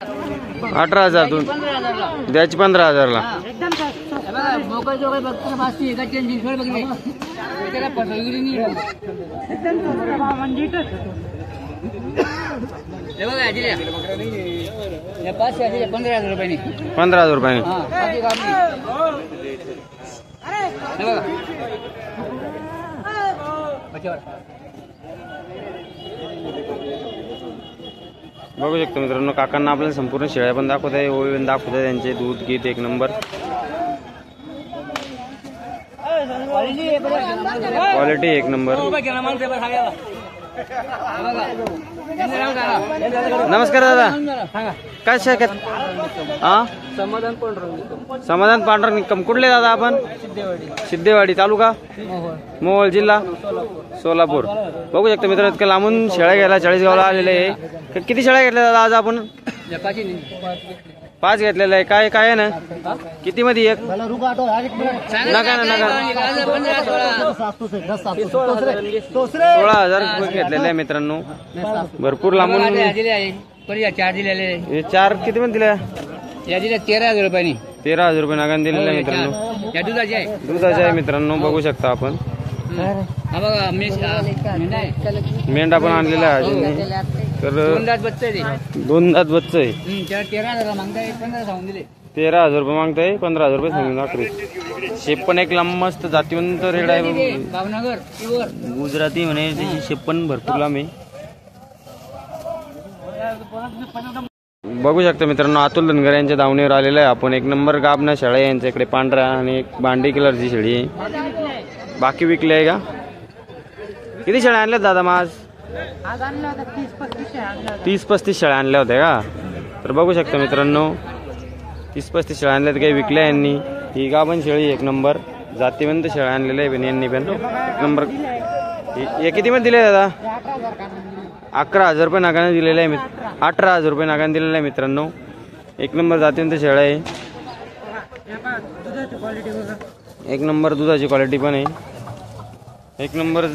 18,000 द्यायची 15,000ला. ₹15,000 रुपये. 15,000 रुपये. बघू शकतो मित्रांनो, काकांना आपल्याला संपूर्ण शेळ्या पण दाखवत आहे, ओळी पण दाखवत आहे. त्यांचे दूध गीत एक नंबर, क्वालिटी एक नंबर. नमस्कार दादा, काय शेत? हा, समाधान पांढरा निकम. कुठले दादा आपण? सिद्धेवाडी तालुका मोहोळ जिल्हा सोलापूर. बघू शकतो मित्रांनो, इतकं लांबून शेळ्या घ्यायला चाळीसगावला आलेले आहे. किती शेळ्या घेतल्या दादा आज आपण? 5 घेतलेलं आहे. काय काय आहे ना, किती मध्ये एक? नका ना नका. 16,000 रुपये घेतलेले आहे मित्रांनो. भरपूर लांबून. 4 किती मध्ये दिल्या? या दिल्या 13,000 रुपयांनी. 13,000 रुपये नागाने दिलेले आहे मित्रांनो. या दुधाची आहे. दुधाचे आहे मित्रांनो, बघू शकता आपण. मेंढा पण आणलेला आहे. तर 2 दात बच्चे आहे. 2 दात बच्चे आहे. 13,000 मागताय, 15 सांगून दिले. 13,000 रुपये मागताय, 15,000 रुपये सांगून दाखवले. शेप पण एक लांब मस्त जातीवंत रेड आहे. भावनगर गुजराती म्हणे, त्याची शेप पण भरपूर लांब आहे. बघू शकता मित्रांनो, अतुल धनगर यांच्या दावणीवर आलेलं आहे आपण. एक नंबर गाबना शेळ्या यांच्याकडे, पांढरा आणि एक बांडी कलरची शेळी आहे. बाकी विकले आहे का? किती शेळ्या आणल्यात दादा मग आज? 30-35 शेळ्या आणल्या होत्या का? तर बघू शकता मित्रांनो, 30-35 शेळ्या आणल्यात, काही विकल्या यांनी. ही गाभण शेळी एक नंबर जातीवंत शेळ्या आणलेल्या आहे यांनी पण एक नंबर. हे किती मध्ये दिले दादा? 11,000 रुपये नागाने दिलेले आहे. 18,000 रुपये नागाने दिलेले आहे मित्रांनो. एक नंबर जातीवंत शेळ्या आहे. एक नंबर दुधाची क्वालिटी पण आहे. एक नंबर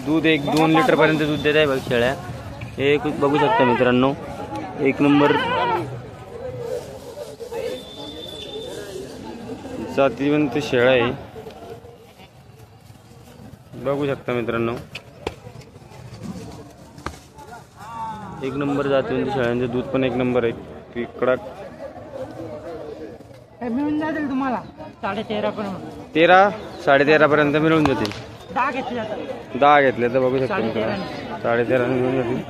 दूध, 1-2 लिटर पर्यंत दूध देत आहे बघ शेळ्या. हे बघू शकता मित्रांनो, एक नंबर जातीवंत शेळ्या आहे. बघू शकता मित्रांनो, एक नंबर जातीवंत शेळ्यांचे दूध पण एक नंबर आहे. कडक मिळून जातील तुम्हाला 13.5 पण. 13-13.5 पर्यंत मिळून जातील. 10 घेतले तर बघू शकता मित्रांनो, 13.5 मिळून जातील.